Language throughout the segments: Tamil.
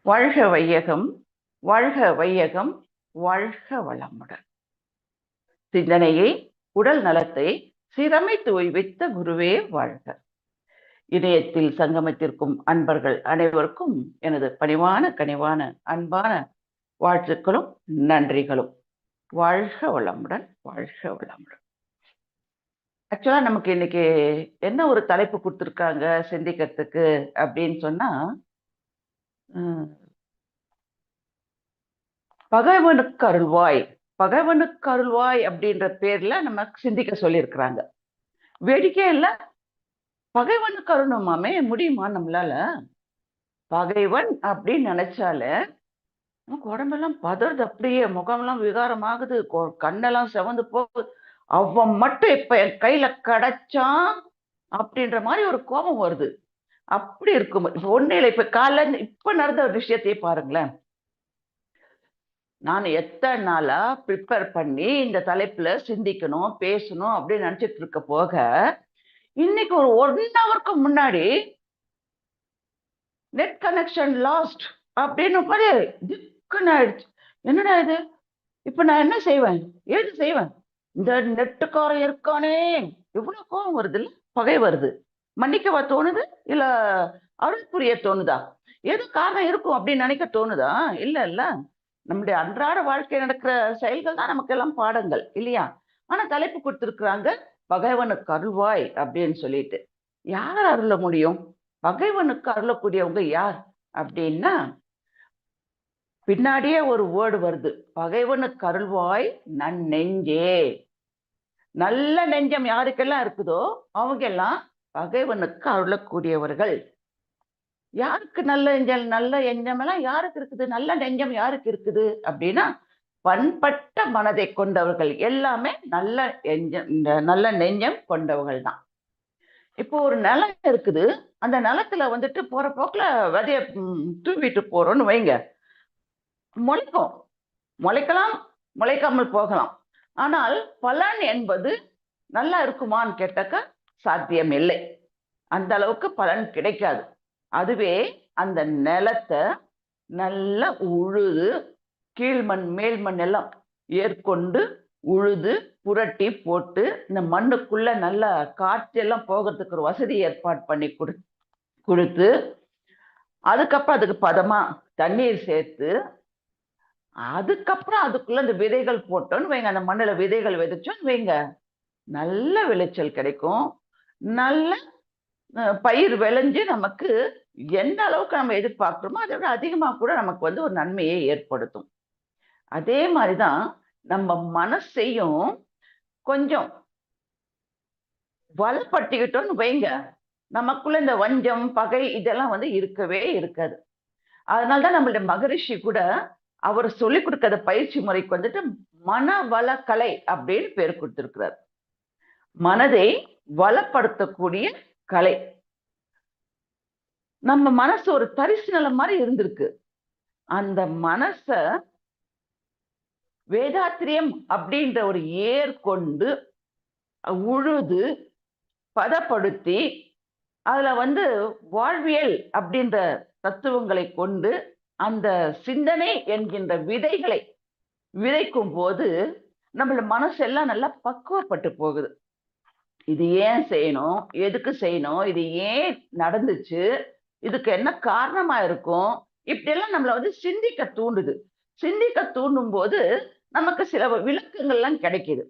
வாழ்க வையகம், வாழ்க வையகம், வாழ்க வளமுடன். சிந்தனையை, உடல் நலத்தை சீரமைத்து ஓய்வித்த குருவே வாழ்க. இணையத்தில் சங்கமத்திற்கும் அன்பர்கள் அனைவருக்கும் எனது பணிவான கனிவான அன்பான வாழ்த்துக்களும் நன்றிகளும். வாழ்க வளமுடன், வாழ்க வளமுடன். ஆக்சுவலா நமக்கு இன்னைக்கு என்ன ஒரு தலைப்பு கொடுத்துருக்காங்க சிந்திக்கிறதுக்கு அப்படின்னு சொன்னா, பகைவனுக்கு அருள்வாய், பகைவனுக்கு அருள்வாய் அப்படின்ற பேர்ல நம்ம சிந்திக்க சொல்லியிருக்கிறாங்க. வேடிக்கை இல்ல, பகைவனுக்கு அருணுமாமே முடியுமா நம்மளால? பகைவன் அப்படின்னு நினைச்சாலே நமக்கு உடம்பெல்லாம் பதறது, அப்படியே முகமெல்லாம் விகாரமாகுது, கண்ணெல்லாம் செவந்து போகுது. அவன் மட்டும் இப்ப என் கையில கிடைச்சான் அப்படின்ற மாதிரி ஒரு கோபம் வருது. அப்படி இருக்கும். இப்ப ஒண்ணு இல்லை, இப்ப காலைல இப்ப நடந்த ஒரு விஷயத்தையே பாருங்களேன். நான் எத்தனை நாளா ப்ரிப்பேர் பண்ணி இந்த தலைப்புல சிந்திக்கணும், பேசணும் அப்படின்னு நினைச்சிட்டு இருக்க போக, இன்னைக்கு ஒரு 1 ஹவருக்கு முன்னாடி நெட் கனெக்ஷன் லாஸ்ட் அப்படின்னு பாரு, திக்குன்னு ஆயிடுச்சு. என்னடா இது? இப்ப நான் என்ன செய்வேன், ஏது செய்வேன்? இந்த நெட்டுக்காரன் இருக்கானே, எவ்வளவு கோபம் வருது இல்ல, பகை வருது. மன்னிக்கவா தோணுது, இல்ல அருள் புரிய தோணுதா? ஏதோ காரணம் இருக்கும் அப்படின்னு நினைக்க தோணுதா? இல்ல இல்ல, நம்முடைய அன்றாட வாழ்க்கை நடக்கிற செயல்கள் தான் நமக்கு எல்லாம் பாடங்கள் இல்லையா? ஆனா தலைப்பு கொடுத்திருக்கிறாங்க, பகைவனுக்கு அருள்வாய் அப்படின்னு சொல்லிட்டு. யார் அருள முடியும்? பகைவனுக்கு அருளக்கூடியவங்க யார் அப்படின்னா, பின்னாடியே ஒரு வேர்டு வருது, பகைவனுக்கு அருள்வாய் நன்னெஞ்சே. நல்ல நெஞ்சம் யாருக்கெல்லாம் இருக்குதோ அவங்க எல்லாம் பகைவனுக்கு அருளக்கூடியவர்கள். யாருக்கு நல்ல நெஞ்சம், நல்ல எண்ணம் எல்லாம் யாருக்கு இருக்குது? நல்ல நெஞ்சம் யாருக்கு இருக்குது அப்படின்னா, பண்பட்ட மனதை கொண்டவர்கள் எல்லாமே நல்ல நல்ல நெஞ்சம் கொண்டவர்கள் தான். இப்போ ஒரு நிலம் இருக்குது, அந்த நிலத்துல வந்துட்டு போற போக்குல விதைய தூவிட்டு போறோம்னு வைங்க, முளைக்கும். முளைக்கலாம், முளைக்காமல் போகலாம். ஆனால் பலன் என்பது நல்லா இருக்குமான்னு கேட்டாக்க சாத்தியம் இல்லை. அந்த அளவுக்கு பலன் கிடைக்காது. அதுவே அந்த நிலத்தை நல்லா உழுது, கீழ்மண் மேல் மண் எல்லாம் ஏற்கொண்டு உழுது புரட்டி போட்டு இந்த மண்ணுக்குள்ள நல்ல காற்றெல்லாம் போகிறதுக்கு ஒரு வசதி ஏற்பாடு பண்ணி கொடுத்து, அதுக்கப்புறம் அதுக்கு பதமா தண்ணீர் சேர்த்து, அதுக்கப்புறம் அதுக்குள்ள இந்த விதைகள் போட்டோன்னு வைங்க, அந்த மண்ணுல விதைகள் விதைச்சோன்னு வைங்க, நல்ல விளைச்சல் கிடைக்கும். நல்ல பயிர் விளைஞ்சு நமக்கு எந்த அளவுக்கு நம்ம எதிர்பார்க்கிறோமோ அதை விட அதிகமா கூட நமக்கு வந்து ஒரு நன்மையை ஏற்படுத்தும். அதே மாதிரிதான் நம்ம மனசையும் கொஞ்சம் வளப்படுத்திக்கிட்டோம்னு வைங்க, நமக்குள்ள இந்த வஞ்சம் பகை இதெல்லாம் வந்து இருக்கவே இருக்காது. அதனால்தான் நம்மளுடைய மகரிஷி கூட அவர் சொல்லிக் கொடுக்கிற பயிற்சி முறைக்கு வந்துட்டு மனவளக்கலை அப்படின்னு பேர் கொடுத்திருக்கிறார். மனதை வளப்படுத்தக்கூடிய கலை. நம்ம மனசு ஒரு தரிசு நிலம் மாதிரி இருந்திருக்கு. அந்த மனச வேதாத்திரியம் அப்படின்ற ஒரு ஏர் கொண்டு உழுது பதப்படுத்தி, அதுல வந்து வாழ்வியல் அப்படின்ற தத்துவங்களை கொண்டு அந்த சிந்தனை என்கின்ற விதைகளை விதைக்கும் போது நம்மளோட மனசு எல்லாம் நல்லா பக்குவப்பட்டு போகுது. இது ஏன் செய்யணும், எதுக்கு செய்யணும், இது ஏன் நடந்துச்சு, இதுக்கு என்ன காரணமா இருக்கும், இப்படியெல்லாம் நம்மளை வந்து சிந்திக்க தூண்டுது. சிந்திக்க தூண்டும் போது நமக்கு சில விளக்கங்கள்லாம் கிடைக்குது.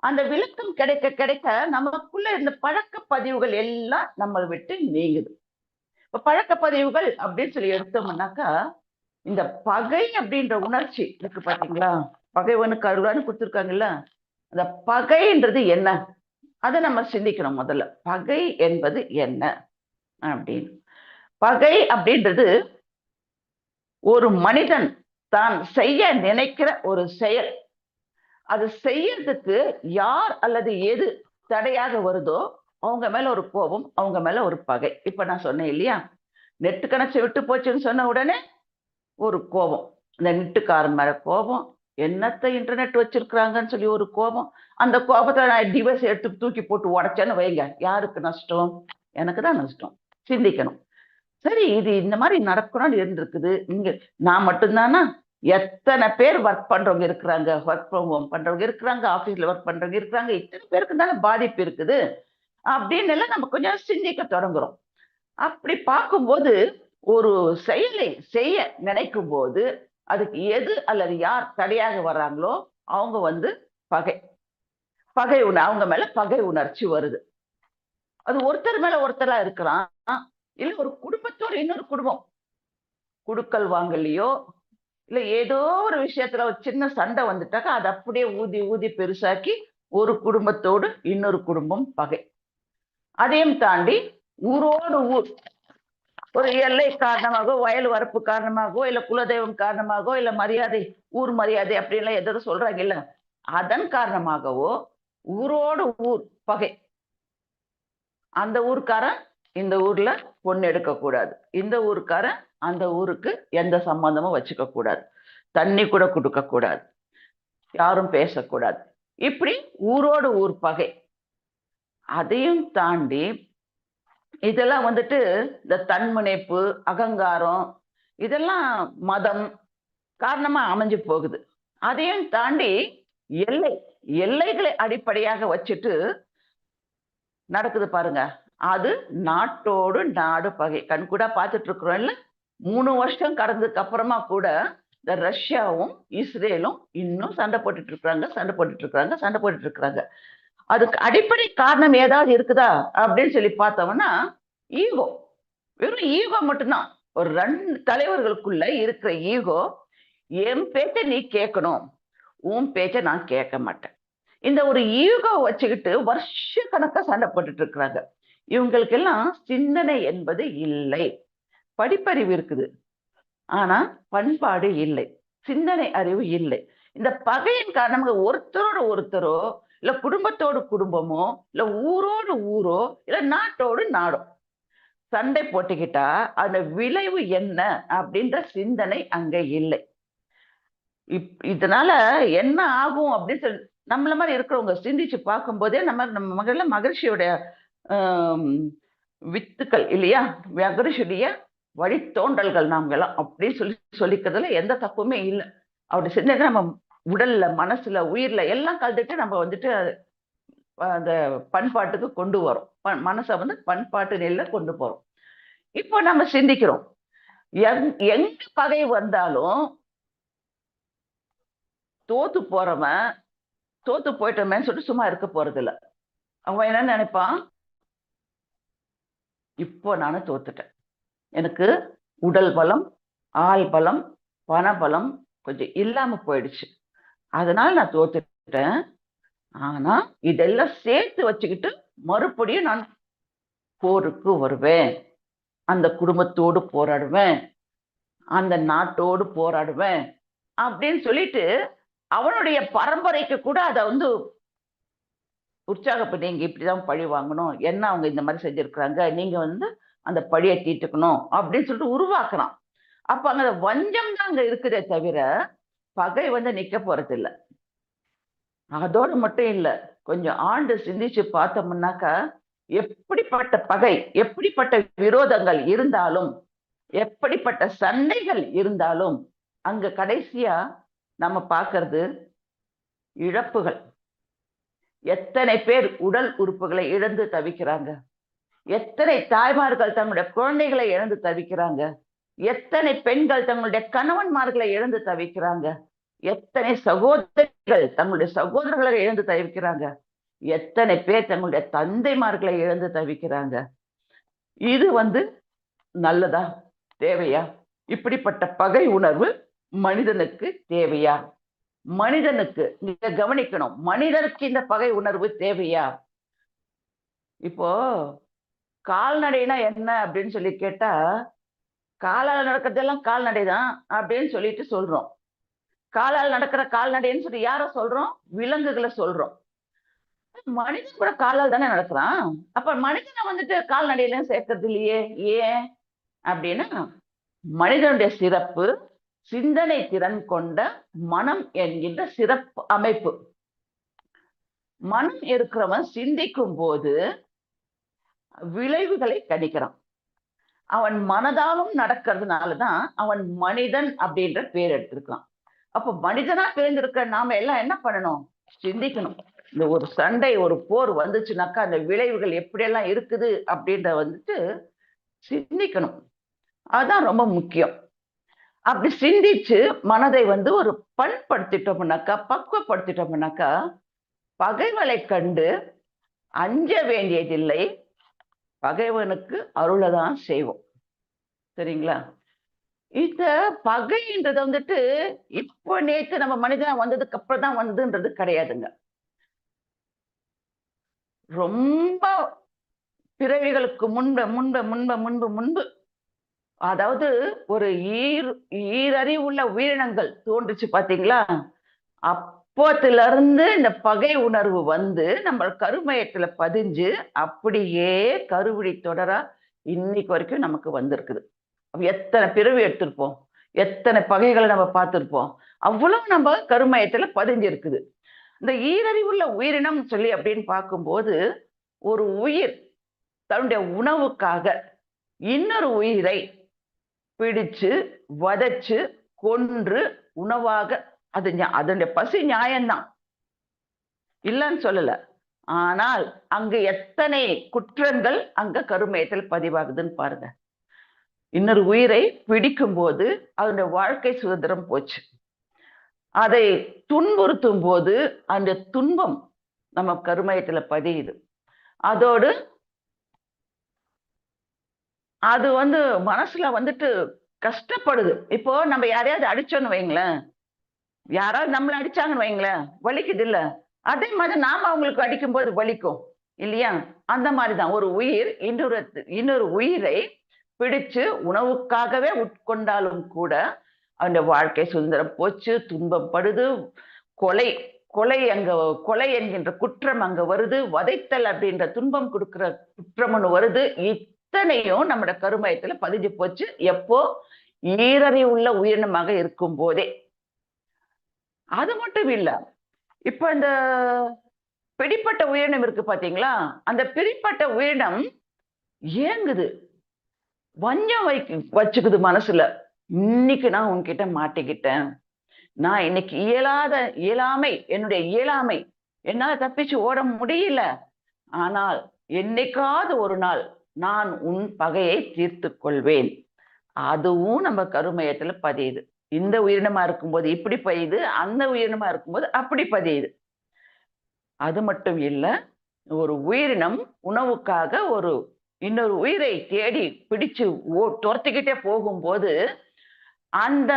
அந்த விளக்கம் கிடைக்க கிடைக்க நமக்குள்ள இந்த பழக்க பதிவுகள் எல்லாம் நம்ம விட்டு நீங்குது. இப்ப பழக்க பதிவுகள் அப்படின்னு சொல்லி எடுத்தோம்னாக்கா, இந்த பகை அப்படின்ற உணர்ச்சி இருக்கு பாத்தீங்களா, பகைவனுக்கு அருளான்னு கொடுத்துருக்காங்கல்ல, அந்த பகைன்றது என்ன, அதை நம்ம சிந்திக்கணும் முதல்ல. பகை என்பது என்ன அப்படின்னு. பகை அப்படின்றது ஒரு மனிதன் தான் செய்ய நினைக்கிற ஒரு செயல். அது செய்யறதுக்கு யார் அல்லது எது தடையாக வருதோ அவங்க மேல ஒரு கோபம், அவங்க மேல ஒரு பகை. இப்ப நான் சொன்னேன் இல்லையா, நெட்டு கனெக்ஷன் விட்டு போச்சுன்னு சொன்ன உடனே ஒரு கோபம், இந்த நெட்டுக்காரன் மேல கோபம், என்னத்த இன்டர்நெட் வச்சிருக்கிறாங்கன்னு சொல்லி ஒரு கோபம். அந்த கோபத்தை நான் டிவைஸ் எடுத்து தூக்கி போட்டு உடைச்சேன்னு வைங்க, யாருக்கு நஷ்டம்? எனக்கு தான் நஷ்டம். சிந்திக்கணும். சரி இது இந்த மாதிரி நடக்கணும்னு இருந்திருக்குது. இங்க நான் மட்டும்தானா? எத்தனை பேர் ஒர்க் பண்றவங்க இருக்கிறாங்க, ஒர்க் ஃப்ரம் ஹோம் பண்றவங்க இருக்கிறாங்க, ஆபீஸ்ல ஒர்க் பண்றவங்க இருக்கிறாங்க. இத்தனை பேருக்கு தானே பாதிப்பு இருக்குது அப்படின்னு எல்லாம் நம்ம கொஞ்சம் சிந்திக்க தொடங்குறோம். அப்படி பார்க்கும்போது ஒரு செயலை செய்ய நினைக்கும் போது அதுக்கு எது அல்லது யார் தடையாக வர்றாங்களோ அவங்க வந்து பகை பகை அவங்க மேல பகை உணர்ச்சி வருது. அது ஒருத்தர் மேல ஒருத்தரா இருக்கலாம், இல்ல ஒரு குடும்பத்தோட இன்னொரு குடும்பம் குடுக்கல் வாங்கலையோ இல்ல ஏதோ ஒரு விஷயத்துல ஒரு சின்ன சண்டை வந்துட்டாக்கா அதை அப்படியே ஊதி ஊதி பெருசாக்கி ஒரு குடும்பத்தோடு இன்னொரு குடும்பம் பகை. அதையும் தாண்டி ஊரோடு ஊர் ஒரு எல்லை காரணமாகவோ வயல் வரப்பு காரணமாகவோ இல்ல குலதெய்வம் காரணமாகவோ இல்ல மரியாதை ஊர் மரியாதை அப்படின்லாம் எதாவது சொல்றாங்க இல்ல, அதன் காரணமாகவோ ஊரோடு ஊர் பகை. அந்த ஊர்க்காரன் இந்த ஊர்ல பொண்ணு எடுக்க கூடாது, இந்த ஊர்க்காரன் அந்த ஊருக்கு எந்த சம்பந்தமும் வச்சுக்க கூடாது, தண்ணி கூட கொடுக்க கூடாது, யாரும் பேசக்கூடாது, இப்படி ஊரோடு ஊர் பகை. அதையும் தாண்டி இதெல்லாம் வந்துட்டு இந்த தன்முனைப்பு அகங்காரம் இதெல்லாம் மதம் காரணமா அமைஞ்சு போகுது. அதையும் தாண்டி எல்லை எல்லைகளை அடிப்படையாக வச்சுட்டு நடக்குது பாருங்க. அது நாட்டோடு நாடு பகை கண்கூடா பார்த்துட்டு இருக்கிறோம் இல்ல. 3 வருஷம் கடந்ததுக்கு அப்புறமா கூட இந்த ரஷ்யாவும் இஸ்ரேலும் இன்னும் சண்டை போட்டுட்டு இருக்கிறாங்க. அதுக்கு அடிப்படை காரணம் ஏதாவது இருக்குதா அப்படின்னு சொல்லி பார்த்தோம்னா ஈகோ. வெறும் ஈகோ மட்டும்தான். ஒரு 2 தலைவர்களுக்குள்ள இருக்கிற ஈகோ. என் பேச்சை நீ கேட்கணும், உன் பேச்சை நான் கேட்க மாட்டேன். இந்த ஒரு ஈகோ வச்சுக்கிட்டு வருஷ கணக்கா சண்டை போட்டுட்டு இருக்கிறாங்க. இவங்களுக்கு எல்லாம் சிந்தனை என்பது இல்லை. படிப்பறிவு இருக்குது, ஆனா பண்பாடு இல்லை, சிந்தனை அறிவு இல்லை. இந்த பகையின் காரணமாக ஒருத்தரோட ஒருத்தரோ இல்ல குடும்பத்தோடு குடும்பமோ இல்ல ஊரோடு ஊரோ இல்ல நாட்டோடு நாடோ சண்டை போட்டுக்கிட்டா அந்த விளைவு என்ன அப்படின்ற சிந்தனை அங்க இல்லை. இதனால என்ன ஆகும் அப்படின்னு சொல்லி நம்மள மாதிரி இருக்கிறவங்க சிந்திச்சு பார்க்கும் போதே நம்ம மகிழ்ச்சியோட வித்துக்கள் இல்லையா, மகிழ்ச்சியுடைய வழித்தோன்றல்கள் நாம எல்லாம் அப்படின்னு சொல்லிக்கிறதுல எந்த தப்புமே இல்லை. அப்படி சிந்தனை நம்ம உடல்ல மனசுல உயிர்ல எல்லாம் கலந்துட்டு நம்ம வந்துட்டு அந்த பண்பாட்டுக்கு கொண்டு வரோம். மனசை வந்து பண்பாட்டு நிலையில கொண்டு போறோம். இப்போ நம்ம சிந்திக்கிறோம், எங்க பகை வந்தாலும் தோத்து போயிட்டோமேன்னு சொல்லிட்டு சும்மா இருக்க போறது இல்ல. அவன் என்ன நினைப்பான், இப்போ நானும் தோத்துட்டேன், எனக்கு உடல் பலம் ஆள் பலம் பண பலம் கொஞ்சம் இல்லாம போயிடுச்சு, அதனால நான் தோத்துட்டேன். ஆனா இதெல்லாம் சேர்த்து வச்சுக்கிட்டு மறுபடியும் நான் போருக்கு வருவேன், அந்த குடும்பத்தோடு போராடுவேன், அந்த நாட்டோடு போராடுவேன் அப்படின்னு சொல்லிட்டு அவனுடைய பரம்பரைக்கு கூட அதை வந்து உற்சாகப்பட்டு நீங்க இப்படிதான் பழி வாங்கணும், என்ன அவங்க இந்த மாதிரி செஞ்சிருக்கிறாங்க, நீங்க வந்து அந்த பழியை தீட்டுக்கணும் அப்படின்னு சொல்லிட்டு உருவாக்குறான். அப்ப அங்க வஞ்சம் தான் அங்க இருக்குதே தவிர பகை வந்து நிக்க போறது இல்லை. அதோடு மட்டும் இல்ல, கொஞ்சம் ஆண்டு சிந்திச்சு பார்த்தோம்னாக்கா எப்படிப்பட்ட பகை எப்படிப்பட்ட விரோதங்கள் இருந்தாலும் எப்படிப்பட்ட சண்டைகள் இருந்தாலும் அங்க கடைசியா நம்ம பார்க்கிறது இழப்புகள். எத்தனை பேர் உடல் உறுப்புகளை இழந்து தவிக்கிறாங்க, எத்தனை தாய்மார்கள் தங்களுடைய குழந்தைகளை இழந்து தவிக்கிறாங்க, எத்தனை பெண்கள் தங்களுடைய கணவன்மார்களை இழந்து தவிக்கிறாங்க, எத்தனை சகோதரிகள் தங்களுடைய சகோதரர்களை இழந்து தவிக்கிறாங்க, எத்தனை பேர் தங்களுடைய தந்தைமார்களை இழந்து தவிக்கிறாங்க. இது வந்து நல்லதா, தேவையா? இப்படிப்பட்ட பகை உணர்வு மனிதனுக்கு தேவையா? மனிதனுக்கு நீங்க கவனிக்கணும், மனிதனுக்கு இந்த பகை உணர்வு தேவையா? இப்போ கால்நடைனா என்ன அப்படின்னு சொல்லி கேட்டா, காலால் நடக்கிறதெல்லாம் கால்நடைதான் அப்படின்னு சொல்லிட்டு சொல்றோம். காலால் நடக்கிற கால்நடைன்னு சொல்லி யார சொல்றோம்? விலங்குகளை சொல்றோம். மனிதன் கூட காலால் தானே நடக்கிறான். அப்ப மனிதனை வந்துட்டு கால்நடையில சேர்க்கறது இல்லையே, ஏன் அப்படின்னா மனிதனுடைய சிறப்பு சிந்தனை திறன் கொண்ட மனம் என்கின்ற சிறப்பு அமைப்பு. மனம் இருக்கிறவன் சிந்திக்கும் போது விளைவுகளை கணிக்கிறான். அவன் மனதாலும் நடக்கிறதுனாலதான் அவன் மனிதன் அப்படின்ற பேர் எடுத்திருக்கான். அப்ப மனிதனா பிறந்திருக்க நாம எல்லாம் என்ன பண்ணணும்? சிந்திக்கணும். இந்த ஒரு சண்டை, ஒரு போர் வந்துச்சுனாக்கா அந்த விளைவுகள் எப்படியெல்லாம் இருக்குது அப்படின்ற வந்துட்டு சிந்திக்கணும். அதான் ரொம்ப முக்கியம். அப்படி சிந்திச்சு மனதை வந்து ஒரு பண்படுத்திட்டோம்னாக்கா, பக்குவப்படுத்திட்டோம்னாக்கா, பகைவனை கண்டு அஞ்ச வேண்டியதில்லை. பகைவனுக்கு அருளதான் செய்வோம். சரிங்களா? இந்த பகைன்றது வந்துட்டு இப்போ நேத்து நம்ம மனிதனா வந்ததுக்கு அப்புறம் தான் வந்துன்றது கிடையாதுங்க. ரொம்ப பிறவிகளுக்கு முன்பு அதாவது ஒரு ஈரறிவுள்ள உயிரினங்கள் தோன்றுச்சு பாத்தீங்களா? அப்போத்துல இருந்து இந்த பகை உணர்வு வந்து நம்ம கருமையத்துல பதிஞ்சு அப்படியே கருவிழி தொடரா இன்னைக்கு வரைக்கும் நமக்கு வந்திருக்குது. எத்தனை பிறவி எடுத்திருப்போம், எத்தனை பகைகளை நம்ம பார்த்திருப்போம். அவ்வளவு நம்ம கருமையத்துல பதிஞ்சிருக்குது. இந்த ஈரறிவுள்ள உயிரினம் சொல்லி அப்படின்னு பார்க்கும்போது, ஒரு உயிர் தன்னுடைய உணவுக்காக இன்னொரு உயிரை பிடிச்சு வதைச்சு கொன்று உணவாக அது அதனுடைய பசி நியாயம்தான், இல்லைன்னு சொல்லல. ஆனால் அங்கு எத்தனை குற்றங்கள் அங்க கருமையத்தில் பதிவாகுதுன்னு பாருங்க. இன்னொரு உயிரை பிடிக்கும் போது அதனுடைய வாழ்க்கை சுதந்திரம் போச்சு. அதை துன்புறுத்தும் போது அந்த துன்பம் நம்ம கருமையத்துல பதியுது. அதோடு அது வந்து மனசுல வந்துட்டு கஷ்டப்படுது. இப்போ நம்ம யாரையாவது அடிச்சோன்னு வைங்களேன், யாராவது நம்மள அடிச்சாங்கன்னு வைங்களேன், வலிக்குது இல்ல? அதே மாதிரி நாம அவங்களுக்கு அடிக்கும் போது வலிக்கும் இல்லையா? அந்த மாதிரிதான் ஒரு உயிர் இன்னொரு உயிரை பிடிச்சு உணவுக்காகவே உட்கொண்டாலும் கூட அந்த வாழ்க்கை சுதந்திரம் போச்சு, துன்பப்படுது. கொலை கொலை அங்க கொலை என்கின்ற குற்றம் அங்க வருது, வதைத்தல் அப்படின்ற துன்பம் கொடுக்கிற குற்றம் ஒண்ணு வருது. இத்தனையும் நம்மட கருமையத்துல பதிஞ்சு போச்சு. எப்போ? ஈரறிவு உள்ள உயிரினமாக இருக்கும் போதே. அது மட்டும் இல்ல, இப்ப இந்த பிடிப்பட்ட உயிரினம் இருக்கு பாத்தீங்களா? அந்த பிடிப்பட்ட உயிரினம் ஏங்குது, வஞ்சம் வச்சுக்குது மனசுல. இன்னைக்கு நான் உன்கிட்ட மாட்டிக்கிட்டேன், நான் இன்னைக்கு இயலாமை, என்னுடைய இயலாமை, என்னால தப்பிச்சு ஓட முடியல. ஆனால் என்னைக்காவது ஒரு நாள் நான் உன் பகையை தீர்த்து கொள்வேன். அதுவும் நம்ம கருமையத்துல பதியுது. இந்த உயிரினமா இருக்கும்போது இப்படி பதியுது, அந்த உயிரினமா இருக்கும்போது அப்படி பதியுது. அது மட்டும் இல்ல, ஒரு உயிரினம் உணவுக்காக இன்னொரு உயிரை தேடி பிடிச்சு துரத்திக்கிட்டே போகும்போது அந்த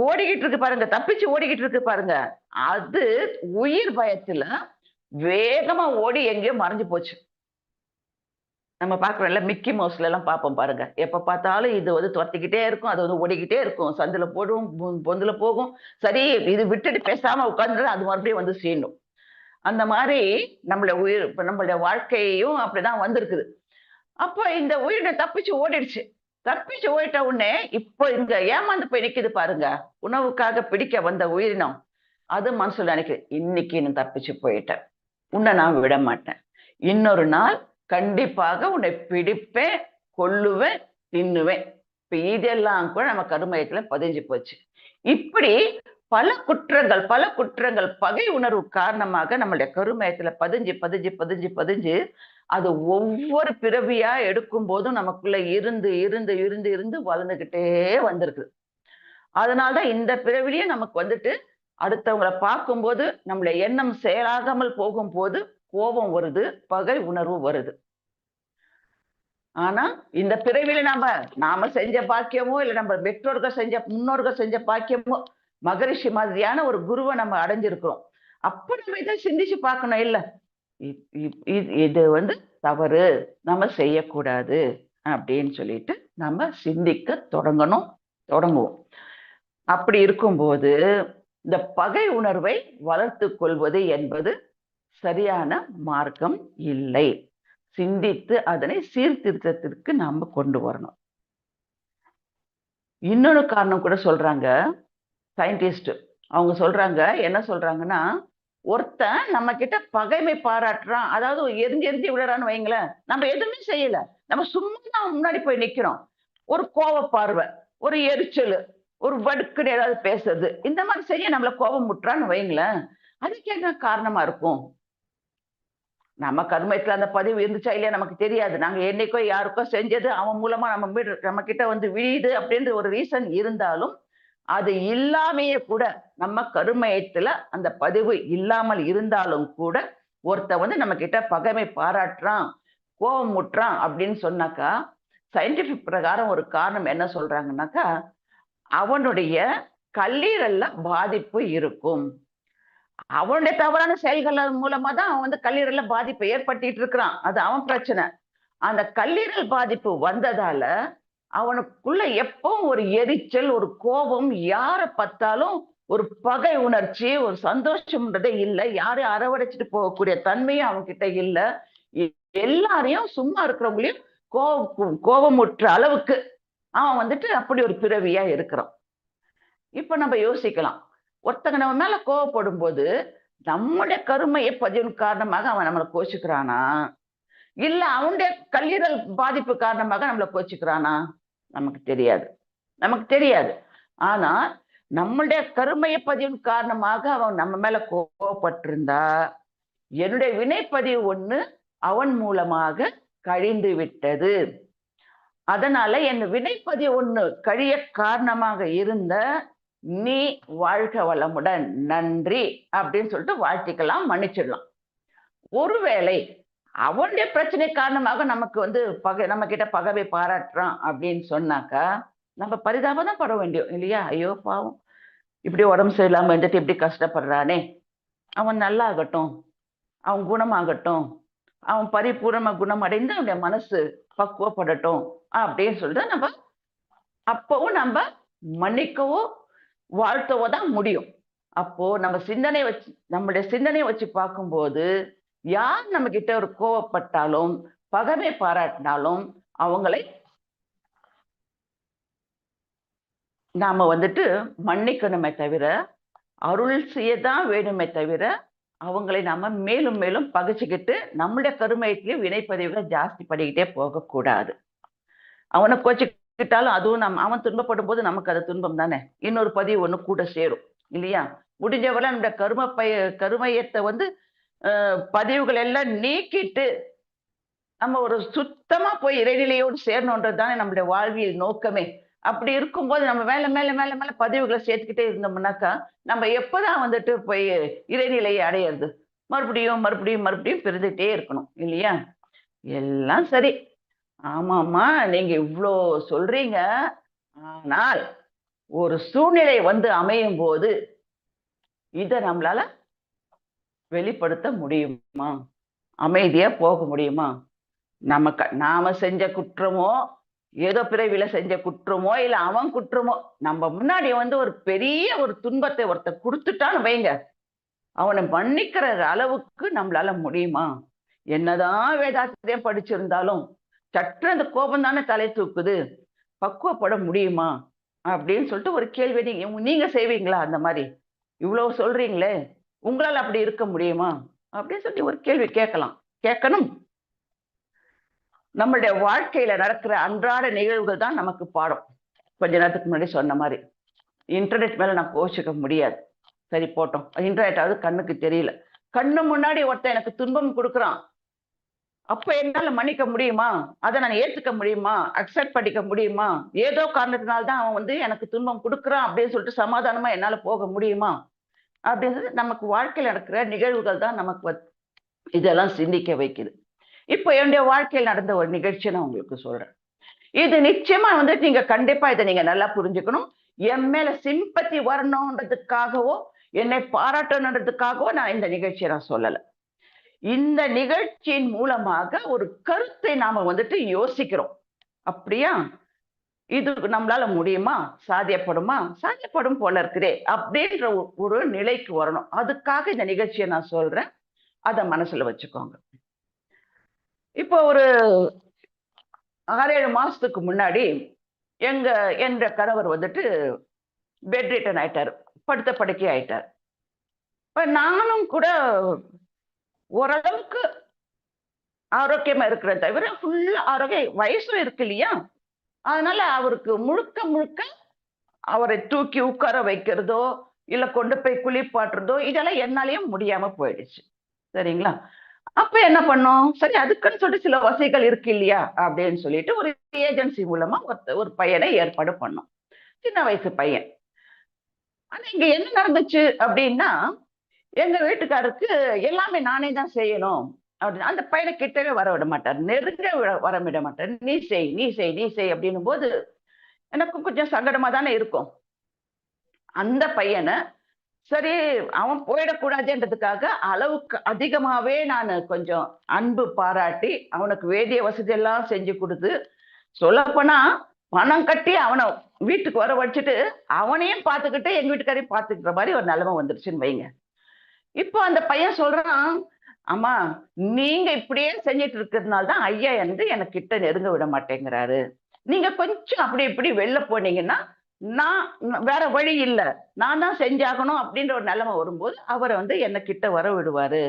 ஓடிக்கிட்டு இருக்கு பாருங்க, தப்பிச்சு ஓடிக்கிட்டு இருக்கு பாருங்க, அது உயிர் பயத்துல வேகமா ஓடி எங்கேயோ மறைஞ்சு போச்சு. நம்ம பாக்குறோம்ல, மிக்கி மவுஸ்ல எல்லாம் பார்ப்போம் பாருங்க. எப்ப பார்த்தாலும் இது வந்து துரத்திக்கிட்டே இருக்கும், அது வந்து ஓடிக்கிட்டே இருக்கும், சந்துல போடும், பொந்துல போகும். சரி, இது விட்டுட்டு பேசாம உட்கார்ந்து அது மறுபடியும் வந்து சீண்டும். அந்த மாதிரி நம்மளுடைய வாழ்க்கையும் அப்படிதான் வந்திருக்குது. அப்ப இந்த உயிரினை தப்பிச்சு ஓடிடுச்சு. தப்பிச்சு ஓடிட்ட உடனே இப்போ இங்க ஏமாந்து போய் நிக்குது பாருங்க, உணவுக்காக பிடிக்க வந்த உயிரினம். அது மனசுல நினைக்குது, இன்னைக்கு நான் தப்பிச்சு போயிட்டேன், உன்னை நான் விட மாட்டேன், இன்னொரு நாள் கண்டிப்பாக உன்னை பிடிப்பேன், கொல்லுவேன், தின்னுவேன். இப்ப இதெல்லாம் கூட நம்ம கருமையத்துல பதிஞ்சு போச்சு. இப்படி பல குற்றங்கள் பகை உணர்வு காரணமாக நம்மளுடைய கருமையத்துல பதிஞ்சு பதிஞ்சு பதிஞ்சு பதிஞ்சு அது ஒவ்வொரு பிறவியா எடுக்கும் போதும் நமக்குள்ள இருந்து இருந்து இருந்து இருந்து வளர்ந்துகிட்டே வந்திருக்கு. அதனால்தான் இந்த பிறவிலேயே நமக்கு வந்துட்டு அடுத்தவங்களை பார்க்கும்போது நம்மள எண்ணம் செயலாகாமல் போகும்போது கோபம் வருது, பகை உணர்வு வருது. ஆனா இந்த பிறவில நாம செஞ்ச பாக்கியமோ இல்ல நம்ம முன்னோர்கள் செஞ்ச பாக்கியமோ, மகரிஷி மாதிரியான ஒரு குருவை நம்ம அடைஞ்சிருக்கிறோம். அப்ப நம்ம இதை சிந்திச்சு பார்க்கணும். இல்ல, இது வந்து தவறு, நம்ம செய்யக்கூடாது அப்படின்னு சொல்லிட்டு நம்ம சிந்திக்க தொடங்குவோம். அப்படி இருக்கும்போது இந்த பகை உணர்வை வளர்த்து கொள்வது என்பது சரியான மார்க்கம் இல்லை. சிந்தித்து அதனை சீர்திருத்தத்திற்கு நாம கொண்டு வரணும். இன்னொரு காரணம் கூட சொல்றாங்க சயின்டிஸ்ட். அவங்க சொல்றாங்க, என்ன சொல்றாங்கன்னா, ஒருத்தன் நம்ம கிட்ட பகைமை பாராட்டுறான், அதாவது எரிஞ்சு எரிஞ்சு விடுறான்னு வைங்களேன், நம்ம எதுவுமே செய்யல. நம்ம சும்மா தான் அவன் முன்னாடி போய் நிக்கிறோம். ஒரு கோவ பார்வை, ஒரு எரிச்சலு, ஒரு வடுக்குன்னு ஏதாவது பேசுறது, இந்த மாதிரி செய்ய நம்மள கோபம் முட்டுறான்னு வைங்களேன், அதுக்கு என்ன காரணமா இருக்கும்? நம்ம கர்மத்துல அந்த பதிவு இருந்துச்சா இல்லையா நமக்கு தெரியாது. நாங்க என்னைக்கோ யாருக்கோ செஞ்சது அவன் மூலமா நம்ம கிட்ட வந்து விழியுது அப்படின்ற ஒரு ரீசன் இருந்தாலும், அது இல்லாமயே கூட நம்ம கருமையத்துல அந்த பதிவு இல்லாமல் இருந்தாலும் கூட, ஒருத்தன் வந்து நம்ம கிட்ட பகைமை பாராட்டுறான், கோபம் முட்டுறான் அப்படின்னு சொன்னாக்கா, சயின்டிஃபிக் பிரகாரம் ஒரு காரணம் என்ன சொல்றாங்கன்னாக்கா, அவனுடைய கல்லீரல்ல பாதிப்பு இருக்கும். அவனுடைய தவறான செயல்கள் மூலமா தான் அவன் வந்து கல்லீரல்ல பாதிப்பை ஏற்படுத்திட்டு இருக்கிறான். அது அவன் பிரச்சனை. அந்த கல்லீரல் பாதிப்பு வந்ததால, அவனுக்குள்ள எப்பவும் ஒரு எரிச்சல், ஒரு கோபம், யார பார்த்தாலும் ஒரு பகை உணர்ச்சி, ஒரு சந்தோஷம்ன்றதே இல்ல. யாரையும் அரவணைச்சுட்டு போகக்கூடிய தன்மையும் அவன்கிட்ட இல்ல. எ எல்லாரையும் சும்மா இருக்கிறவங்களையும் கோபமுற்ற அளவுக்கு அவன் வந்துட்டு அப்படி ஒரு பிறவியா இருக்கிறான். இப்ப நம்ம யோசிக்கலாம். ஒருத்தங்க நம்ம மேல கோவப்படும்போது, நம்முடைய கருமைய பதிவின் காரணமாக அவன் நம்மள கோச்சுக்கிறானா? இல்ல அவனுடைய கல்லீரல் பாதிப்பு காரணமாக நம்மள கோச்சுக்கிறானா? நமக்கு தெரியாது. நமக்கு தெரியாது. ஆனா, நம்முடைய கருமைய பதிவின் காரணமாக அவன் நம்ம மேல கோவப்பட்டிருந்தா, என்னுடைய வினைப்பதிவு ஒண்ணு அவன் மூலமாக கழிந்து விட்டது. அதனால என் வினைப்பதிவு ஒண்ணு கழிய காரணமாக இருந்த நீ வாழ்க வளமுடன், நன்றி அப்படின்னு சொல்லிட்டு வாழ்த்திக்கலாம், மன்னிச்சிடலாம். ஒருவேளை அவனுடைய பிரச்சனை காரணமாக நமக்கு வந்து நம்ம கிட்ட பகைவை பாராட்டுறான் அப்படின்னு சொன்னாக்கா, நம்ம பரிதாபம் தான் பட வேண்டியும் இல்லையா? ஐயோ பாவம்! இப்படி உடம்பு சரியில்லாம இருந்துட்டு இப்படி கஷ்டப்படுறானே! அவன் நல்லாகட்டும், அவன் குணமாகட்டும், அவன் பரிபூரணமா குணமடைந்து அவனுடைய மனசு பக்குவப்படட்டும் அப்படின்னு சொல்லிட்டு நம்ம அப்பவும் நம்ம மன்னிக்கவோ, வாழ்த்தவோ தான் முடியும். அப்போ நம்முடைய சிந்தனைய வச்சு பார்க்கும்போது, யார் நம்ம கிட்ட ஒரு கோவப்பட்டாலும், பகைமை பாராட்டினாலும், அவங்களை நாம வந்துட்டு மன்னிக்கணுமே தவிர, அருள் செய்ய தான் வேணுமே தவிர, அவங்களை நாம மேலும் மேலும் பகைச்சுக்கிட்டு, நம்முடைய கருமையத்திலயும் வினைப்பதிவுகளை ஜாஸ்தி பண்ணிக்கிட்டே போகக்கூடாது. அவன கோச்சுக்கிட்டாலும் அதுவும் அவன் துன்பப்படும்போது நமக்கு அது துன்பம் தானே! இன்னொரு பதிவு ஒண்ணு கூட சேரும். இல்லையா? முடிஞ்சவரை நம்முடைய கருமையத்த வந்து பதிவுகள் எல்லாம் நீக்கிட்டு, நம்ம ஒரு சுத்தமா போய் இறைநிலையோடு சேரணுன்றது தானே நம்முடைய வாழ்வியல் நோக்கமே! அப்படி இருக்கும்போது நம்ம மேல, மேல, மேல, மேல பதிவுகள சேர்த்துக்கிட்டே இருந்தோம்னாக்கா, நம்ம எப்பதான் வந்துட்டு போய் இறைநிலையை அடையறது? மறுபடியும், மறுபடியும், மறுபடியும் பிறந்துட்டே இருக்கணும். இல்லையா? எல்லாம் சரி. ஆமாமா, நீங்க இவ்ளோ சொல்றீங்க. ஆனால், ஒரு சூழ்நிலை வந்து அமையும்போது, இத நம்மளால வெளிப்படுத்த முடியுமா? அமைதியா போக முடியுமா? நாம செஞ்ச குற்றமோ, ஏதோ பிறவில செஞ்ச குற்றமோ, இல்ல அவன் குற்றமோ, நம்ம முன்னாடி வந்து ஒரு பெரிய ஒரு துன்பத்தை ஒருத்தன் குடுத்துட்டான்னு வைங்க, அவன மன்னிக்கிற அளவுக்கு நம்மளால முடியுமா? என்னதான் வேதாத்திரியம் படிச்சிருந்தாலும், சற்று அந்த கோபம் தானே தலை தூக்குது. பக்குவப்பட முடியுமா? அப்படின்னு சொல்லிட்டு ஒரு கேள்வி நீங்க நீங்க செய்வீங்களா அந்த மாரி? இவ்வளவு சொல்றீங்களே, உங்களால அப்படி இருக்க முடியுமா? அப்படின்னு சொல்லி ஒரு கேள்வி கேட்கலாம். கேட்கணும். நம்மளுடைய வாழ்க்கையில நடக்கிற அன்றாட நிகழ்வுகள் தான் நமக்கு பாடம். கொஞ்ச நேரத்துக்கு முன்னாடி சொன்ன மாரி. இன்டர்நெட் மேல நான் கோவிச்சுக்க முடியாது. சரி போட்டோம். இன்டர்நெட்டாவது கண்ணுக்கு தெரியல. கண்ணு முன்னாடி ஒருத்தன் எனக்கு துன்பம் குடுக்குறான். அப்ப என்னால மன்னிக்க முடியுமா? அத நான் ஏத்துக்க முடியுமா? அக்செப்ட் பண்ணிக்க முடியுமா? ஏதோ காரணத்தினால தான் அவன் வந்து எனக்கு துன்பம் குடுக்குறான் அப்படின்னு சொல்லிட்டு சமாதானமா என்னால போக முடியுமா? அப்படின்றது நமக்கு வாழ்க்கையில நடக்கிற நிகழ்வுகள் தான் நமக்கு இதெல்லாம் சிந்திக்க வைக்குது. இப்போ என்னுடைய வாழ்க்கையில் நடந்த ஒரு நிகழ்ச்சிய நான் உங்களுக்கு சொல்றேன். இது நிச்சயமா வந்து நீங்க கண்டிப்பா இத நீங்க நல்லா புரிஞ்சுக்கணும். என் மேல சிம்பத்தி வரணுன்றதுக்காகவோ, என்னை பாராட்டணுன்றதுக்காகவோ நான் இந்த நிகழ்ச்சிய நான் சொல்லல. இந்த நிகழ்ச்சியின் மூலமாக ஒரு கருத்தை நாம வந்துட்டு யோசிக்கிறோம். அப்படியா? இது நம்மளால முடியுமா? சாத்தியப்படுமா? சாத்தியப்படும் போல இருக்குதே! அப்படின்ற ஒரு நிலைக்கு வரணும். அதுக்காக இந்த நிகழ்ச்சிய நான் சொல்றேன். அத மனசுல வச்சுக்கோங்க. இப்போ ஒரு 6, 7 மாசத்துக்கு முன்னாடி என்ற கணவர் வந்துட்டு பெட் ரிட்டன் ஆயிட்டாரு. படுத்த படுக்கை ஆயிட்டார். இப்ப நானும் கூட ஓரளவுக்கு ஆரோக்கியமா இருக்கிறேன் தவிர ஃபுல்லா ஆரோக்கியம் வயசும் இருக்கு இல்லையா? அதனால அவருக்கு முழுக்க முழுக்க அவரை தூக்கி உட்கார வைக்கிறதோ, இல்ல கொண்டு போய் குளிப்பாட்டுறதோ, இதெல்லாம் என்னாலயும் முடியாம போயிடுச்சு. சரிங்களா? அப்ப என்ன பண்ணோம்? சரி அதுக்குன்னு சொல்லிட்டு சில வசதிகள் இருக்கு இல்லையா? அப்படின்னு சொல்லிட்டு ஒரு ஏஜென்சி மூலமா ஒரு பையனை ஏற்பாடு பண்ணோம். சின்ன வயசு பையன். ஆனா இங்க என்ன நடந்துச்சு அப்படின்னா, எங்க வீட்டுக்காரருக்கு எல்லாமே நானே தான் செய்யணும். அப்படின்னு அந்த பையன கிட்டவே வர விட மாட்டார். நெருங்க வர விட மாட்டார். "நீ செய், நீ செய், நீ செய்" அப்படின்னும்போது, எனக்கும் கொஞ்சம் சங்கடமா தானே இருக்கும். அந்த பையன சரி அவன் போயிடக்கூடாதுன்றதுக்காக அளவுக்கு அதிகமாவே நானு கொஞ்சம் அன்பு பாராட்டி, அவனுக்கு வேண்டிய வசதி எல்லாம் செஞ்சு குடுத்து, சொல்லப்போனா பணம் கட்டி அவன வீட்டுக்கு வரவழைச்சுட்டு, அவனையும் பார்த்துக்கிட்டு, எங்க வீட்டுக்காரையும் பார்த்துக்கிற மாரி ஒரு நிலைமை வந்துருச்சுன்னு வைங்க. இப்போ அந்த பையன் சொல்றான், "அம்மா, நீங்க இப்படியே செஞ்சுட்டு இருக்கிறதுனால தான் ஐயா வந்து என்ன கிட்ட நெருங்க விட மாட்டேங்கிறாரு. நீங்க கொஞ்சம் அப்படி இப்படி வெளில போனீங்கன்னா, நான் வேற வழி இல்ல. நான் தான் செஞ்சாகணும்." அப்படின்ற ஒரு நிலைமை வரும்போது, அவர வந்து என்ன கிட்ட வர விடுவாரு.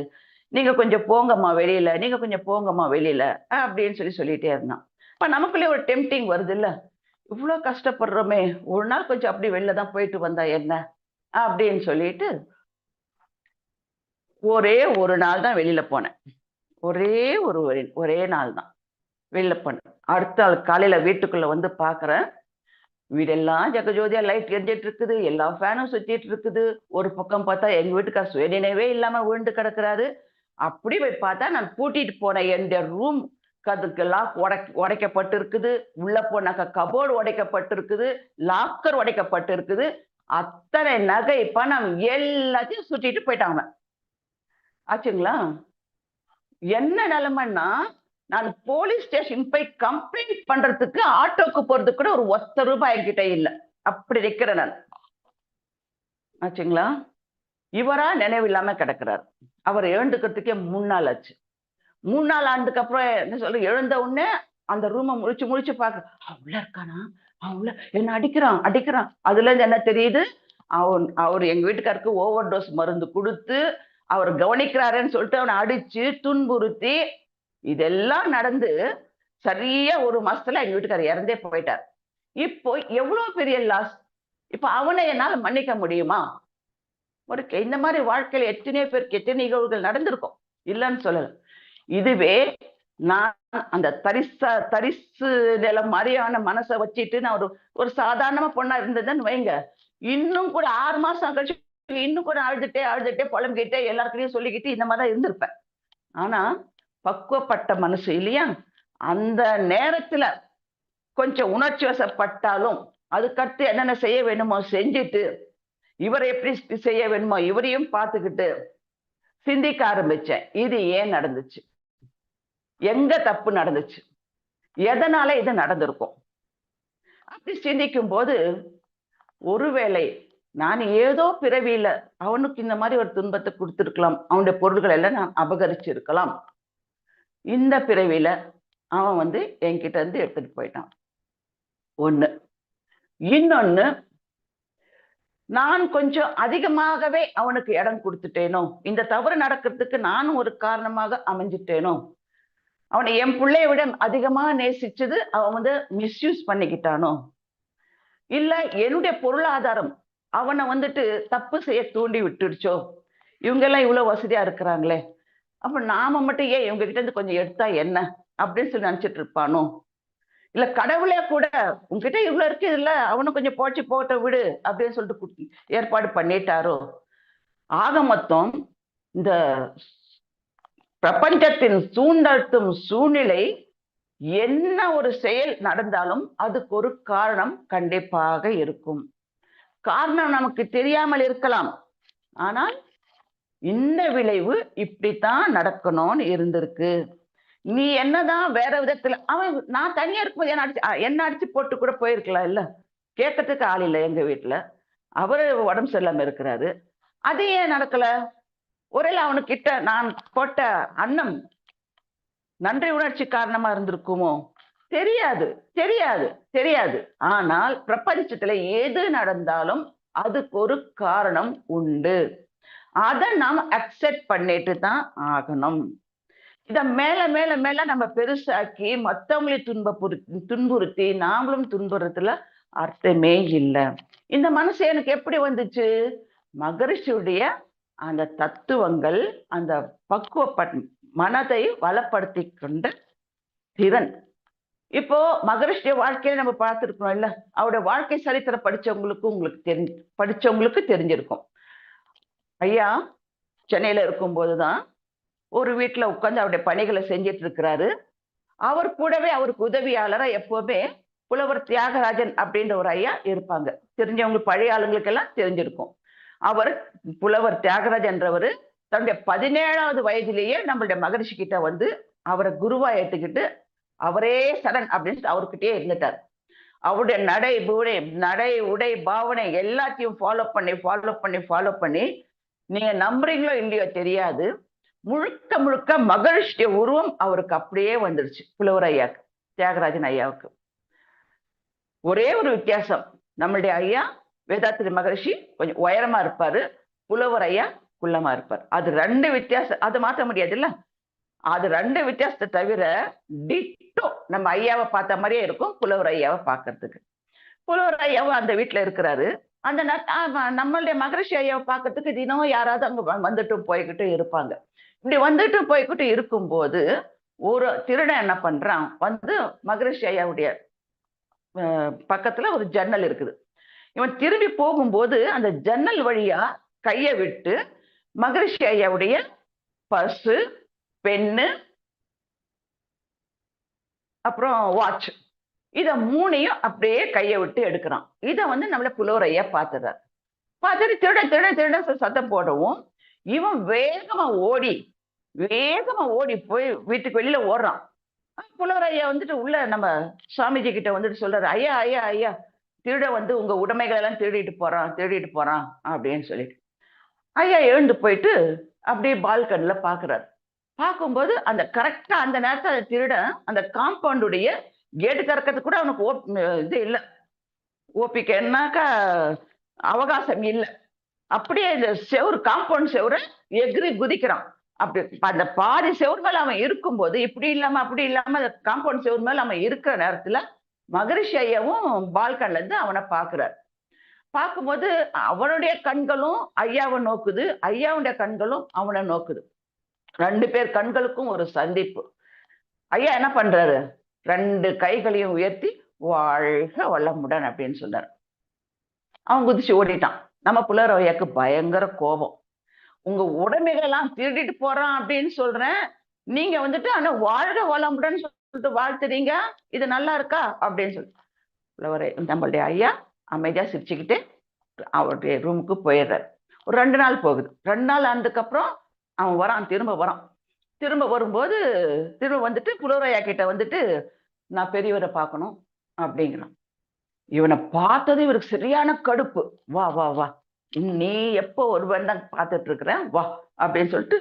"நீங்க கொஞ்சம் போங்கம்மா வெளியில. நீங்க கொஞ்சம் போங்கம்மா வெளியில." அப்படின்னு சொல்லிட்டே இருந்தான். அப்ப நமக்குள்ளயே ஒரு டெம்ப்டிங் வருதுல்ல. "இவ்ளோ கஷ்டப்படுறோமே, ஒரு நாள் கொஞ்சம் அப்படி வெளில தான் போயிட்டு வந்தா என்ன?" அப்படின்னு சொல்லிட்டு ஒரே ஒரு நாள் தான் வெளியில போனேன். ஒரே ஒரே நாள் தான் வெளில போனேன். அடுத்த நாள் காலையில வீட்டுக்குள்ள வந்து பார்க்குறேன். வீடெல்லாம் ஜகஜோதியா லைட் எரிஞ்சிட்டு இருக்குது. எல்லா ஃபேனும் சுத்திட்டு இருக்குது. ஒரு பக்கம் பார்த்தா எங்க வீட்டுக்காரர் சுயநினைவே இல்லாம விழுந்து கிடக்குறாரு. அப்படி போய் பார்த்தா நான் பூட்டிட்டு போன என்னுடைய ரூம் கதவுக்கெல்லாம் உடைக்கப்பட்டு இருக்குது. உள்ள போனாக்கா கபோர்டு உடைக்கப்பட்டு இருக்குது. லாக்கர் உடைக்கப்பட்டு இருக்குது. அத்தனை நகை, பணம் எல்லாத்தையும் சுட்டிட்டு போயிட்டான் அவன். ஆச்சுங்களா? என்ன நிலைமைன்னா, நான் போலீஸ் ஸ்டேஷன் போய் கம்ப்ளைண்ட் பண்றதுக்கு ஆட்டோக்கு போறதுக்கு கூட ஒரு ரூபாய் என்கிட்ட இல்ல. அப்படி நிக்கிறேன் நான். ஆச்சுங்களா? இவரா நினைவில்லாம கிடக்குறாரு. அவர் எழுந்துக்கிறதுக்கே 3 நாள் ஆச்சு. 3 நாள் ஆனதுக்கு அப்புறம் என்ன சொல்றது, எழுந்த உடனே அந்த ரூம முழிச்சு முழிச்சு பார்க்குறேன். அவன் உள்ள இருக்கானா? அவன் உள்ள என்ன அடிக்கிறான், அடிக்கிறான். அதுலேருந்து என்ன தெரியுது, அவரு எங்க வீட்டுக்காருக்கு ஓவர் டோஸ் மருந்து குடுத்து, அவர் கவனிக்கிறாருன்னு சொல்லிட்டு அவன அடிச்சு, துன்புறுத்தி, இதெல்லாம் நடந்து சரியா 1 மாசத்துல எங்க வீட்டுக்காரர் இறந்தே போயிட்டார். இப்போ எவ்ளோ பெரிய லாஸ். இப்ப அவன என்னால மன்னிக்க முடியுமா? இந்த மாரி வாழ்க்கையில எத்தனையோ பேருக்கு எத்தனை நிகழ்வுகள் நடந்திருக்கும். இல்லன்னு சொல்லல. இதுவே நான் அந்த தரிசு நிலம் மாரியான மனச வச்சுட்டு நான் ஒரு ஒரு சாதாரண பொண்ணா இருந்ததுன்னு வைங்க, இன்னும் கூட 6 மாசம் கழிச்சு இன்னும் கூட அழுதுட்டே, அழுதுட்டே, புலம்பிக்கிட்டே எல்லார்கிட்டயும் சொல்லிக்கிட்டு இந்த மாரி தான் இருந்திருப்பேன். ஆனா, பக்குவப்பட்ட மனசு இல்லையா? அந்த நேரத்துல கொஞ்சம் உணர்ச்சி வசப்பட்டாலும், அதுக்கடுத்து என்னென்ன செய்ய வேணுமோ செஞ்சுட்டு, இவர எப்படி செய்ய வேணுமோ இவரையும் பார்த்துக்கிட்டு, சிந்திக்க ஆரம்பிச்சேன். இது ஏன் நடந்துச்சு? எங்க தப்பு நடந்துச்சு? எதனால இது நடந்திருக்கும்? அப்படி சிந்திக்கும்போது, ஒருவேளை நான் ஏதோ பிறவியில அவனுக்கு இந்த மாரி ஒரு துன்பத்த குடுத்திருக்கலாம். அவனுடைய பொருள்கள் எல்லாம் நான் அபகரிச்சிருக்கலாம். இந்த பிறவியில அவன் வந்து என்கிட்ட இருந்து எடுத்துட்டு போயிட்டான். 1. இன்னொன்னு, நான் கொஞ்சம் அதிகமாகவே அவனுக்கு இடம் குடுத்துட்டேனோ! இந்த தவறு நடக்கிறதுக்கு நானும் ஒரு காரணமாக அமைஞ்சுட்டேனோ! அவன என் புள்ளைய விட அதிகமா நேசிச்சது அவன் வந்து மிஸ்யூஸ் பண்ணிக்கிட்டானோ! இல்ல என்னுடைய பொருளாதாரம் அவன வந்துட்டு தப்பு செய்ய தூண்டி விட்டுடுச்சோ! இவங்கெல்லாம் இவ்ளோ வசதியா இருக்கிறாங்களே! அப்ப நாம மட்டும் ஏன் இவங்க கிட்ட இருந்து கொஞ்சம் எடுத்தா என்ன? அப்படின்னு சொல்லி நினைச்சுட்டு இருப்பானோ? இல்ல கடவுளே கூட உன்கிட்ட இவ்ளோ இருக்குதுல்ல, அவனும் கொஞ்சம் பொழச்சு போகட்டும் விடு அப்படின்னு சொல்லிட்டு ஏற்பாடு பண்ணிட்டாரோ? ஆக மொத்தம் இந்த பிரபஞ்சத்தின் சூழ்ந்தழுத்தும் சூழ்நிலை என்ன ஒரு செயல் நடந்தாலும் அதுக்கு ஒரு காரணம் கண்டிப்பாக இருக்கும். காரணம் நமக்கு தெரியாமல் இருக்கலாம். ஆனால் இந்த விளைவு இப்படித்தான் நடக்கணும்னு இருந்திருக்கு. நீ என்னதான் வேற விதத்துல அவன் நான் தனியா இருக்கும்போது என்ன அடிச்சு போட்டு கூட போயிருக்கலாம் இல்ல. கேட்கறதுக்கு ஆள் இல்ல எங்க வீட்டுல. அவரு உடம்பு சரியில்லாம இருக்கிறாரு. அது ஏன் நடக்கல? ஒருவேளை அவனுக்கிட்ட நான் போட்ட அன்னம் நன்றி உணர்ச்சி காரணமா இருந்திருக்குமோ? தெரியாது, தெரியாது, தெரியாது. ஆனால் பிரபஞ்சத்துல எது நடந்தாலும் அதுக்கு ஒரு காரணம் உண்டு. அதை நாம் அக்செப்ட் பண்ணிட்டு தான் ஆகணும். இத மேல மேல மேல நம்ம பெருசாக்கி மத்தவங்களையும் துன்புறுத்தி நாமளும் துன்புறுத்துல அர்த்தமே இல்லை. இந்த மனசு எனக்கு எப்படி வந்துச்சு? மகரிஷியுடைய அந்த தத்துவங்கள், அந்த மனதை வளப்படுத்தி கொண்ட திறன். இப்போ மகரிஷிய வாழ்க்கையில நம்ம பார்த்துருக்கோம் இல்ல, அவருடைய வாழ்க்கை சரித்திரம் படிச்சவங்களுக்கு தெரிஞ்சிருக்கும். ஐயா சென்னையில இருக்கும் போதுதான் ஒரு வீட்டுல உட்கார்ந்து அவருடைய பணிகளை செஞ்சிட்டு இருக்கிறாரு. அவர் கூடவே அவருக்கு உதவியாளரா எப்பவுமே புலவர் தியாகராஜன் அப்படின்ற ஒரு ஐயா இருப்பாங்க. தெரிஞ்சவங்களுக்கு, பழைய ஆளுங்களுக்கு எல்லாம் தெரிஞ்சிருக்கும். அவர் புலவர் தியாகராஜன்றவர் தன்னுடைய 17வது வயதிலேயே நம்மளுடைய மகரிஷி கிட்ட வந்து அவரை குருவா ஏற்றுக்கிட்டு அவரே சரண் அப்படின்னு அவர்கிட்டயே இருந்துட்டார். அவருடைய நடை உடை பாவனை எல்லாத்தையும் ஃபாலோ பண்ணி நீங்க நம்புறீங்களோ இல்லையோ தெரியாது, முழுக்க முழுக்க மகரிஷிய உருவம் அவருக்கு அப்படியே வந்துருச்சு. புலவர் ஐயாக்கு, தியாகராஜன் ஐயாவுக்கு ஒரே ஒரு வித்தியாசம். நம்மளுடைய ஐயா வேதாத்திரி மகரிஷி கொஞ்சம் உயரமா இருப்பாரு, புலவர் ஐயா குள்ளமா இருப்பார். அது 2 வித்தியாசம். அதை மாற்ற முடியாது இல்ல. அது 2 வித்தியாசத்தை தவிர டிட்டோ நம்ம ஐயாவை பார்த்த மாதிரியே இருக்கும் புலவர் ஐயாவை பார்க்கறதுக்கு. புலவர் ஐயாவும் அந்த வீட்டுல இருக்கிறாரு. அந்த நம்மளுடைய மகரிஷி ஐயாவை பார்க்கறதுக்கு தினம் யாராவது அங்க வந்துட்டும் போய்கிட்டு இருப்பாங்க. இப்படி வந்துட்டு போய்கிட்டு இருக்கும்போது ஒரு திருடன் என்ன பண்றான், வந்து மகரிஷி ஐயாவுடைய பக்கத்துல ஒரு ஜன்னல் இருக்குது. இவன் திரும்பி போகும்போது அந்த ஜன்னல் வழியா கையை விட்டு மகரிஷி ஐயாவுடைய பர்ஸு, பென்னு, அப்புறம் வாட்ச், இத 3ஐயும் அப்படியே கையை விட்டு எடுக்கிறான். இத வந்து நம்மள புலவர் ஐயா பார்த்துறாரு. பார்த்துட்டு திருட சத்தம் போடவும் இவன் வேகமா ஓடி போய் வீட்டுக்கு வெளியில ஓடுறான். புலவர் ஐயா வந்துட்டு உள்ள நம்ம சுவாமிஜி கிட்ட வந்துட்டு சொல்றாரு, ஐயா திருட வந்து உங்க உடைமைகள் எல்லாம் திருடிட்டு போறான் அப்படின்னு சொல்லிட்டு. ஐயா எழுந்து போயிட்டு அப்படியே பால்கனில பாக்குறாரு. பார்க்கும்போது அந்த கரெக்டா அந்த நேரத்தில் அந்த திருடன் அந்த காம்பவுண்டுடைய கேட்டு திறக்கிறதுக்கு கூட அவனுக்கு இது இல்லை, ஓபிக்கன்னாக்கா அவகாசம் இல்லை. அப்படியே இந்த காம்பவுண்ட் செவரை எகிரி குதிக்கிறான். அப்படி அந்த பாதி செவர் மேல அவன் இருக்கும்போது இப்படி இல்லாம அப்படி இல்லாம அந்த காம்பவுண்ட் செவர் மேல அவன் இருக்கிற நேரத்துல மகரிஷி ஐயாவும் பால்கன்ல இருந்து அவனை பாக்குறாரு. பார்க்கும்போது அவனுடைய கண்களும் ஐயாவை நோக்குது, ஐயாவுடைய கண்களும் அவனை நோக்குது. 2 பேர் கண்களுக்கும் ஒரு சந்திப்பு. ஐயா என்ன பண்றாரு, 2 கைகளையும் உயர்த்தி வாழ்க வளமுடன் அப்படின்னு சொன்னார். அவன் குதிச்சு ஓடிட்டான். நம்ம புலவர் ஐயாக்கு பயங்கர கோபம். உங்க உடைமைகள் எல்லாம் திருடிட்டு போறான் அப்படின்னு சொல்றேன், நீங்க வந்துட்டு ஆனா வாழ்க வளமுடன் சொல்லிட்டு வாழ்த்துறீங்க, இது நல்லா இருக்கா அப்படின்னு சொல்லி புலவரே நம்மளுடைய ஐயா அமைதியா சிரிச்சுக்கிட்டு அவருடைய ரூமுக்கு போயிடுறாரு. ஒரு 2 நாள் போகுது. 2 நாள் ஆனதுக்கப்புறம் அவன் திரும்ப வரும்போது திரும்ப வந்துட்டு புலவர் ஐயா கிட்ட வந்துட்டு நான் பெரியவரை பார்க்கணும் அப்படிங்கிறான். இவனை பார்த்தது இவருக்கு சரியான கடுப்பு. வா வா வா, நீ எப்போ ஒருவன் தான் பார்த்துட்டு இருக்கிறேன், வா அப்படின்னு சொல்லிட்டு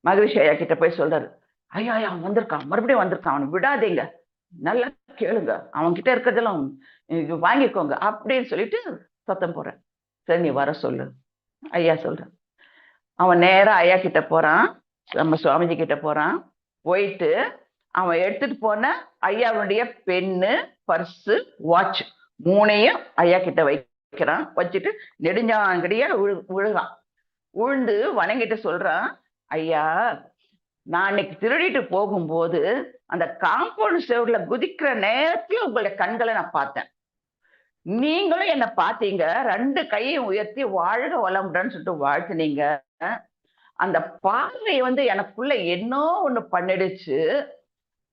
மகரிஷி ஐயா கிட்ட போய் சொல்றாரு. ஐயா அவன் வந்திருக்கான், மறுபடியும் வந்திருக்கான், அவனை விடாதீங்க, நல்லா கேளுங்க, அவன் கிட்ட இருக்கிறதெல்லாம் வாங்கிக்கோங்க அப்படின்னு சொல்லிட்டு சத்தம் போடுறேன். சரி நீ வர சொல்லு ஐயா சொல்றேன். அவன் நேரா ஐயா கிட்ட போறான், நம்ம சுவாமிஜி கிட்ட போறான். போயிட்டு அவன் எடுத்துட்டு போன ஐயாவுடைய பென்னு, பர்ஸு, வாட்ச் 3ஐயும் ஐயா கிட்ட வைக்கிறான். வச்சுட்டு நெடுஞ்சாங்கடியா விழுகான். உழுந்து வணங்கிட்டு சொல்றான், ஐயா நான் அன்னைக்கு திருடிட்டு போகும்போது அந்த காம்பவுண்ட் செவர்ல குதிக்கிற நேரத்துல உங்களுடைய கண்களை நான் பார்த்தேன், நீங்களும் என்ன பார்த்தீங்க, 2 கையையும் உயர்த்தி வாழ்க வளமுடன் சொல்லிட்டு வாழ்த்துனீங்க. அந்த பார்வை வந்து எனக்குள்ள என்னோ ஒண்ணு பண்ணிடுச்சு.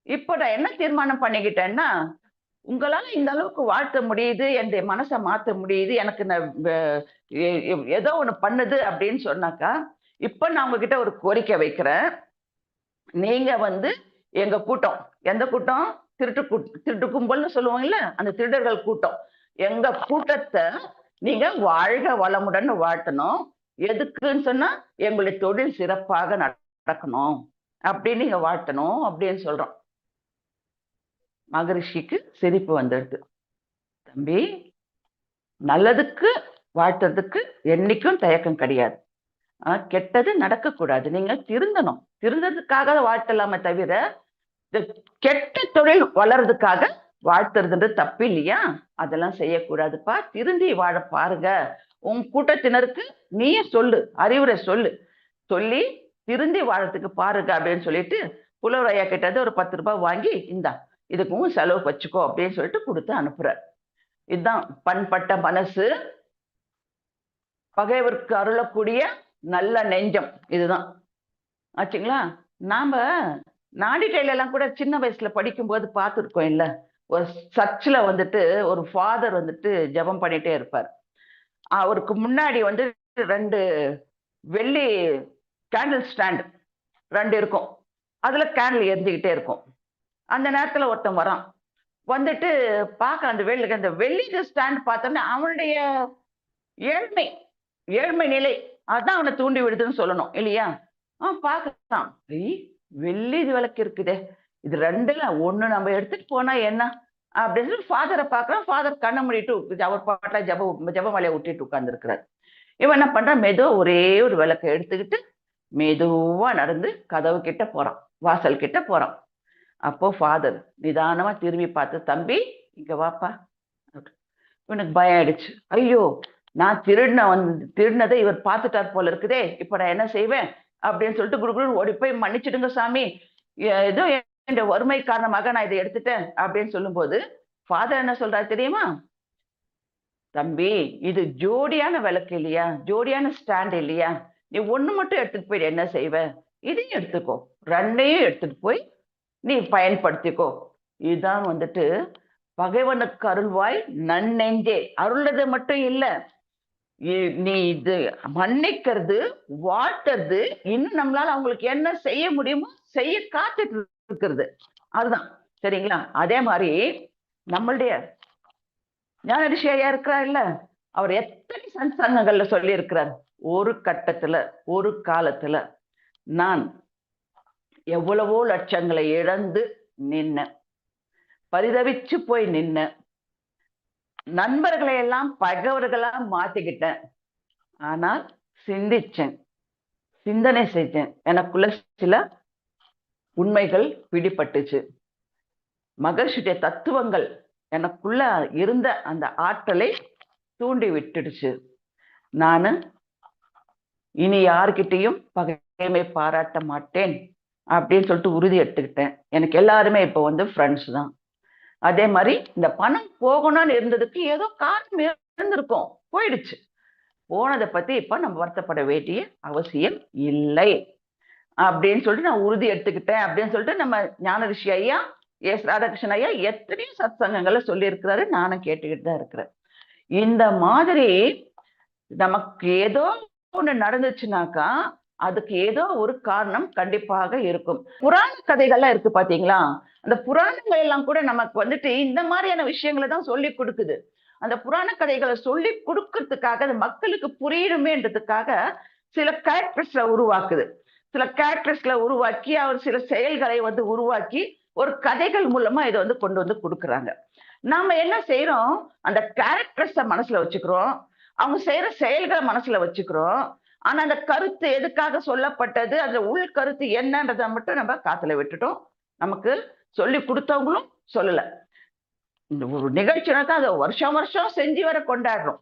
இப்ப நான் என்ன தீர்மானம் பண்ணிக்கிட்டேன்னா, உங்களால இந்த அளவுக்கு வாழ்த்த முடியுது, என் மனசை மாத்த முடியுது, எனக்கு ஏதோ ஒண்ணு பண்ணுது அப்படின்னு சொன்னாக்கா, இப்ப நான் உங்ககிட்ட ஒரு கோரிக்கை வைக்கிறேன். நீங்க வந்து எங்க கூட்டம், எந்த கூட்டம், திருட்டு கும்பல்னு சொல்லுவாங்கல்ல, அந்த திருடர்கள் கூட்டம், எங்க கூட்டத்தை நீங்க வாழ்க வளமுடன் வாழ்த்தணும். எதுக்குன்னு சொன்னா எங்களுடைய தொழில் சிறப்பாக நடக்கணும் அப்படின்னு நீங்க வாழ்த்தணும் அப்படின்னு சொல்றோம். மகரிஷிக்கு சிரிப்பு வந்துடுது. தம்பி, நல்லதுக்கு வாழ்த்துறதுக்கு என்னைக்கும் தயக்கம் கிடையாது. கெட்டது நடக்கக்கூடாது. நீங்க திருந்தணும். திருந்ததுக்காக வாழ்த்தலாமே தவிர, இந்த கெட்ட தொழில் வளர்றதுக்காக வாழ்த்துறதுன்றது தப்பு இல்லையா? அதெல்லாம் செய்யக்கூடாதுப்பா. திருந்தி வாழ பாருங்க. உன் கூட்டத்தினருக்கு நீயே சொல்லு. அறிவுரை சொல்லு. சொல்லி திருந்தி வாழறதுக்கு பாருங்க அப்படின்னு சொல்லிட்டு, புலவர் ஐயா கிட்ட இருந்து ஒரு ₹10 வாங்கி, இந்தா இதுக்கும் செலவுக்கு வச்சுக்கோ அப்படின்னு சொல்லிட்டு குடுத்து அனுப்புறார். இதுதான் பண்பட்ட மனசு, பகைவருக்கு அருளக்கூடிய நல்ல நெஞ்சம். இதுதான். ஆச்சுங்களா? நாம நாடிகையில எல்லாம் கூட சின்ன வயசுல படிக்கும்போது பார்த்திருக்கோம் இல்ல? ஒரு சர்ச்சுல வந்துட்டு ஒரு ஃபாதர் வந்துட்டு ஜெபம் பண்ணிட்டே இருப்பார். அவருக்கு முன்னாடி வந்து 2 வெள்ளி கேண்டில் ஸ்டாண்ட் 2 இருக்கும். அதுல கேண்டில் எரிஞ்சுகிட்டே இருக்கும். அந்த நேரத்துல ஒருத்தன் வரான். வந்துட்டு பார்க்க அந்த வெள்ளி ஸ்டாண்ட் பார்த்தோன்னே அவனுடைய ஏழ்மை ஏழ்மை நிலை அதான் அவனை தூண்டி விடுதுன்னு சொல்லணும் இல்லையா? பார்க்கறான். வெள்ளி விளக்கு இருக்குதே! இது 2ல 1 நம்ம எடுத்துட்டு போனா என்ன? அப்படின்னு சொல்லி ஃபாதர பார்க்குறான். ஃபாதர் கண்ண மூடிட்டு அவர் பாட்டுல ஜெபமாலைய விட்டுட்டு உட்கார்ந்திருக்கிறார். இவன் என்ன பண்றான்? மெதுவா ஒரே ஒரு விளக்க எடுத்துக்கிட்டு, மெதுவா நடந்து கதவு கிட்ட போறான். வாசல் கிட்ட போறான். அப்போ ஃபாதர் நிதானமா திரும்பி பார்த்து, "தம்பி, இங்க வாப்பா." இவனுக்கு பயம் ஆயிடுச்சு. ஐயோ! நான் திருடினத இவர் பார்த்துட்டார் போல இருக்குதே! இப்ப நான் என்ன செய்வேன்? அப்படின்னு சொல்லிட்டு குடுகுடுன்னு ஓடி போய், "மன்னிச்சிடுங்க சாமி. ஏதோ என் வறுமை காரணமாக நான் இத எடுத்துட்டேன்." அப்படின்னு சொல்லும்போது, ஃபாதர் என்ன சொல்றாரு தெரியுமா? "தம்பி, இது ஜோடியான விளக்கு இல்லையா? ஜோடியான ஸ்டாண்ட் இல்லையா? நீ 1 மட்டும் எடுத்துட்டு போய் என்ன செய்வ? இதையும் எடுத்துக்கோ. 2யும் எடுத்துட்டு போய் நீ பயன்படுத்திக்கோ." இதுதான் வந்துட்டு பகைவனுக்கு அருள்வாய் நன்னெஞ்சே. அருள்றது மட்டும் இல்ல. நீ இது மன்னிக்கிறது, வாழ்த்துறது, இன்னும் நம்மளால அவங்களுக்கு என்ன செய்ய முடியுமோ செய்ய காத்துட்டு இருக்கிறது. அதுதான். சரிங்களா? அதே மாரி நம்மளுடைய ஞான ரிஷி ஐயா இருக்கிறார்ல, அவர் எத்தனை சத்சங்கங்கள்ல சொல்லியிருக்கிறார். ஒரு கட்டத்துல, ஒரு காலத்துல நான் எவ்வளவோ லட்சங்களை இழந்து நின்னேன். பரிதவிச்சு போய் நின்னேன். நண்பர்களை எல்லாம் பகைவர்களா மாத்திக்கிட்டேன். ஆனால் சிந்திச்சேன். சிந்தனை செஞ்சேன். எனக்குள்ள சில உண்மைகள் பிடிபட்டுச்சு. மகர்ஷியுடைய தத்துவங்கள் எனக்குள்ள இருந்த அந்த ஆற்றலை தூண்டி விட்டுடுச்சு. நானு இனி யார்கிட்டயும் பகைமை பாராட்ட மாட்டேன் அப்படின்னு சொல்லிட்டு உறுதி எடுத்துக்கிட்டேன். எனக்கு எல்லாருமே இப்ப வந்து ஃப்ரெண்ட்ஸ் தான். அதே மாதிரி இந்த பணம் போகணும்னு இருந்ததுக்கு ஏதோ காரணம் இருந்திருக்கும். போயிடுச்சு. போனதை பத்தி இப்ப நம்ம வருத்தப்பட வேண்டிய அவசியம் இல்லை அப்படின்னு சொல்லிட்டு நான் உறுதி எடுத்துக்கிட்டேன் அப்படின்னு சொல்லிட்டு நம்ம ஞான ரிஷி ஐயா எஸ் ராதாகிருஷ்ணன் ஐயா எத்தனையோ சத்சங்கங்களை சொல்லி இருக்கிறாரு. நானும் கேட்டுக்கிட்டு தான் இருக்கிறேன். இந்த மாதிரி நமக்கு ஏதோ ஒண்ணு நடந்துச்சுனாக்கா அதுக்கு ஏதோ ஒரு காரணம் கண்டிப்பாக இருக்கும். புராண கதைகள்லாம் இருக்கு பாத்தீங்களா? அந்த புராணங்கள் எல்லாம் கூட நமக்கு வந்துட்டு இந்த மாதிரியான விஷயங்களை தான் சொல்லி கொடுக்குது. அந்த புராண கதைகளை சொல்லி கொடுக்கறதுக்காக அது மக்களுக்கு புரியணுமேன்றதுக்காக சில கேரக்டர்ஸ்ல உருவாக்குது. சில கேரக்டர்ஸ்ல உருவாக்கி அவர் சில செயல்களை வந்து உருவாக்கி ஒரு கதைகள் மூலமா இதை வந்து கொண்டு வந்து கொடுக்குறாங்க. நாம என்ன செய்யறோம்? அந்த கேரக்டர்ஸ மனசுல வச்சுக்கிறோம். அவங்க செய்யற செயல்களை மனசுல வச்சுக்கிறோம். ஆனா அந்த கருத்து எதுக்காக சொல்லப்பட்டது, அந்த உள் கருத்து என்னன்றதை மட்டும் நம்ம காத்துல விட்டுட்டோம். நமக்கு சொல்லி கொடுத்தவங்களும் சொல்லல. இந்த ஒரு நிகழ்ச்சினாக்கா அதை வருஷம் வருஷம் செஞ்சு வர கொண்டாடுறோம்.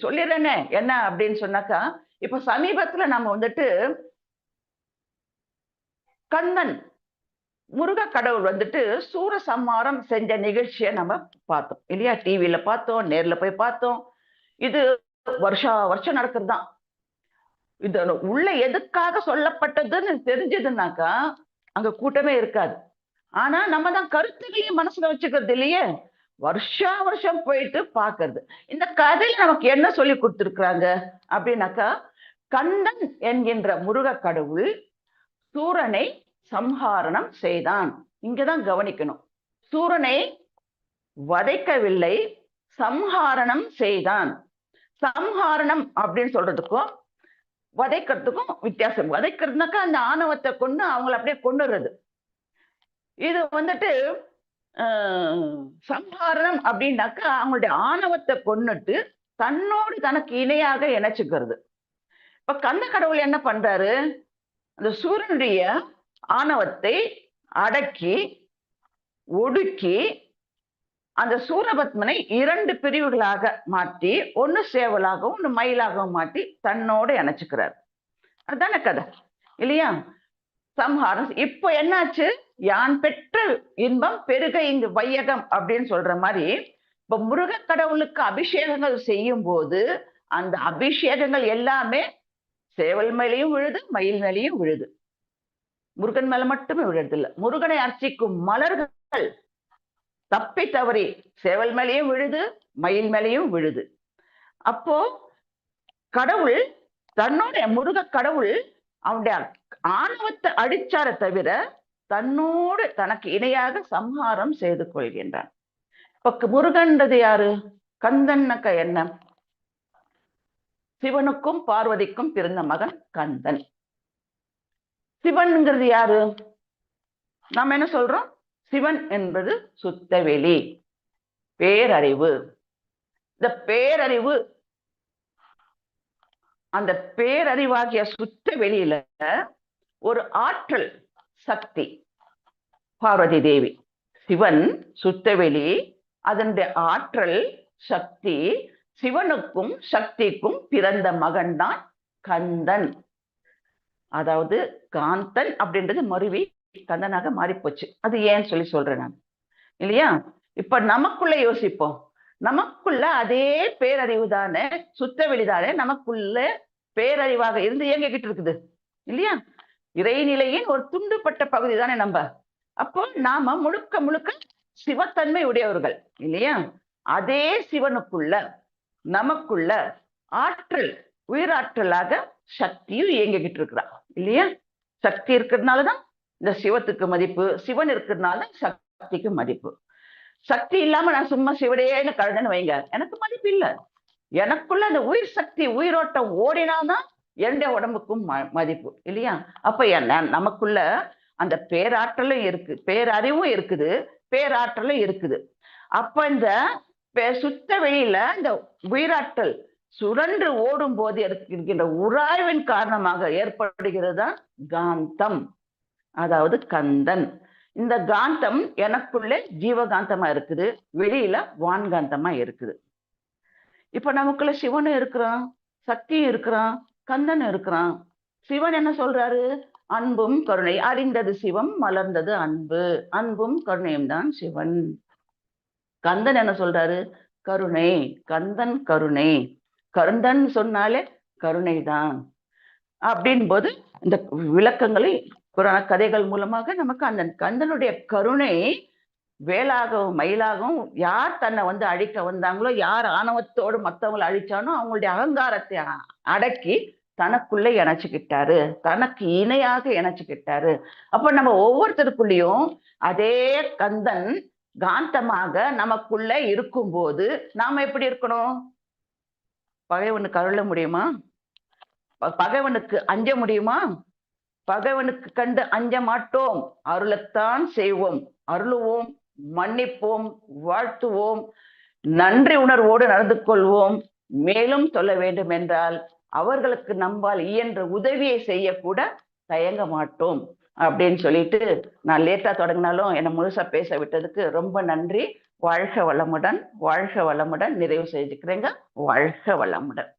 சொல்லிடுறேனே என்ன அப்படின்னு சொன்னாக்கா, இப்ப சமீபத்துல நம்ம வந்துட்டு கண்ணன் முருக கடவுள் வந்துட்டு சூரசம்ஹாரம் செஞ்ச நிகழ்ச்சியை நம்ம பார்த்தோம் இல்லையா? டிவியில பார்த்தோம், நேர்ல போய் பார்த்தோம். இது வருஷம் நடக்கிறது தான். இது உள்ள எதுக்காக சொல்லப்பட்டதுன்னு தெரிஞ்சதுன்னாக்கா அங்க கூட்டமே இருக்காது. ஆனா நம்ம தான் கருத்துக்களையும் மனசுல வச்சுக்கிறது இல்லையே. வருஷம் போயிட்டு பாக்குறது. இந்த கதையில நமக்கு என்ன சொல்லி கொடுத்திருக்கிறாங்க அப்படின்னாக்கா, கண்ணன் என்கின்ற முருக கடவுள் சூரனை சம்ஹாரணம் செய்தான். இங்கதான் கவனிக்கணும். சூரனை வதைக்கவில்லை, சம்ஹாரணம் செய்தான். சம்ஹாரணம் அப்படின்னு சொல்றதுக்கும் வதைக்கிறதுக்கும் வித்தியாசம். வதைக்கிறதுனாக்கா அந்த ஆணவத்தை கொண்டு அவங்களை அப்படியே கொண்டுறது. இது வந்துட்டு சம்ஹாரணம் அப்படின்னாக்கா அவங்களுடைய ஆணவத்தை கொன்னுட்டு தன்னோடு தனக்கு இணையாக இணைச்சுக்கிறது. இப்ப கந்த கடவுள் என்ன பண்றாரு? அந்த சூரியனுடைய ஆணவத்தை அடக்கி ஒடுக்கி அந்த சூரபத்மனை 2 பிரிவுகளாக மாற்றி, ஒண்ணு சேவலாகவும் ஒண்ணு மயிலாகவும் மாற்றி தன்னோட இணைச்சுக்கிறார். அதுதானே கதை இல்லையா? சம்ஹாரம். இப்போ என்னாச்சு? யான் பெற்ற இன்பம் பெருக இங்கு வையகம் அப்படின்னு சொல்ற மாதிரி, இப்ப முருக கடவுளுக்கு அபிஷேகங்கள் செய்யும் போது அந்த அபிஷேகங்கள் எல்லாமே சேவல் மேலையும் விழுது, மயில் மேலையும் விழுது. முருகன் மேல மட்டுமே விழுறது இல்ல. முருகனை அர்ச்சிக்கும் மலர்கள் தப்பி தவறி சேவல் மேலையும் விழுது, மயில் மேலையும் விழுது. அப்போ கடவுள் தன்னோட முருக கடவுள் அவனுடைய ஆணவத்தை அடிச்சார தவிர தன்னோடு தனக்கு இணையாக சம்ஹாரம் செய்து கொள்கின்றான். இப்ப முருகன்றது யாரு? கந்தன்னக்க என்ன? சிவனுக்கும் பார்வதிக்கும் பிறந்த மகன் கந்தன். சிவன்ங்கிறது யாரு? நாம என்ன சொல்றோம்? சிவன் என்பது சுத்தவெளி, பேரறிவு. இந்த பேரறிவு, அந்த பேரறிவாகிய சுத்த வெளியில ஒரு ஆற்றல் சக்தி பார்வதி தேவி. சிவன் சுத்தவெளி, அதனுடைய ஆற்றல் சக்தி. சிவனுக்கும் சக்திக்கும் பிறந்த மகன் தான் கந்தன். அதாவது காந்தன் அப்படின்றது மருவி கந்தனாக மாறி போச்சு. அது ஏன்னு சொல்றேன் நான் இல்லையா? இப்ப நமக்குள்ள யோசிப்போம். நமக்குள்ள அதே பேரறிவு தானே, சுத்தவெளி தானே நமக்குள்ள பேரறிவாக இருந்து இயங்கிக்கிட்டு இருக்குது இல்லையா? இறைநிலையின் ஒரு துண்டுப்பட்ட பகுதி தானே நம்ம. அப்போ நாம முழுக்க முழுக்க சிவத்தன்மை உடையவர்கள் இல்லையா? அதே சிவனுக்குள்ள நமக்குள்ள ஆற்றல், உயிராற்றலாக சக்தியும் இயங்கிக்கிட்டு இருக்கிறா இல்லையா? சக்தி இருக்கிறதுனாலதான் இந்த சிவத்துக்கு மதிப்பு, சிவன் இருக்கிறதுனால சக்திக்கு மதிப்பு. சக்தி இல்லாம நான் சும்மா சிவடையேன்னு கழுதுன்னு வைங்க, எனக்கு மதிப்பு இல்லை. எனக்குள்ள அந்த உயிர் சக்தி, உயிரோட்டம் ஓடினாதான் என்னுடைய உடம்புக்கும் மதிப்பு இல்லையா? அப்ப என்ன நமக்குள்ள அந்த பேராற்றலும் இருக்கு, பேரறிவும் இருக்குது, பேராற்றலும் இருக்குது. அப்ப இந்த சுத்த வெளியில இந்த உயிராற்றல் சுழன்று ஓடும் போது இருக்கின்ற உராய்வின் காரணமாக ஏற்படுகிறது தான் காந்தம், அதாவது கந்தன். இந்த காந்தம் எனக்குள்ளே ஜீவகாந்தமா இருக்குது, வெளியில வான்காந்தமா இருக்குது. இப்ப நமக்குள்ள சிவனும் இருக்கிறான், சக்தியும் இருக்கிறான், கந்தன் இருக்கிறான். சிவன் என்ன சொல்றாரு? அன்பும் கருணை. அறிந்தது சிவம், மலர்ந்தது அன்பு. அன்பும் கருணையும் தான் சிவன். கந்தன் என்ன சொல்றாரு? கருணை. கந்தன் கருணை. கருந்தன் சொன்னாலே கருணை தான். அப்படின் போது இந்த விளக்கங்களை புராண கதைகள் மூலமாக நமக்கு அந்த கந்தனுடைய கருணை வேலாகவும் மயிலாகவும் யார் தன்னை வந்து அழிக்க வந்தாங்களோ, யார் ஆணவத்தோடு மற்றவங்களை அழிச்சானோ அவங்களுடைய அகங்காரத்தை அடக்கி தனக்குள்ளே இணைச்சுக்கிட்டாரு, தனக்கு இணையாக இணைச்சுக்கிட்டாரு. அப்ப நம்ம ஒவ்வொருத்தருக்குள்ளேயும் அதே கந்தன் காந்தமாக நமக்குள்ள இருக்கும்போது நாம எப்படி இருக்கணும்? பகைவனுக்கு அருள முடியுமா? பகைவனுக்கு அஞ்ச முடியுமா? பகைவனுக்கு கண்டு அஞ்ச மாட்டோம், அருளத்தான் செய்வோம். அருளுவோம், மன்னிப்போம், வாழ்த்துவோம், நன்றி உணர்வோடு நடந்து கொள்வோம். மேலும் சொல்ல வேண்டும் என்றால் அவர்களுக்கு நம்பால் இயன்ற உதவியை செய்யக்கூட தயங்க மாட்டோம் அப்படின்னு சொல்லிட்டு, நான் லேட்டா தொடங்கினாலும் என்னை முழுசா பேச விட்டதுக்கு ரொம்ப நன்றி. வாழ்க வளமுடன், வாழ்க வளமுடன். நிறைவு செஞ்சுக்கிறேங்க. வாழ்க வளமுடன்.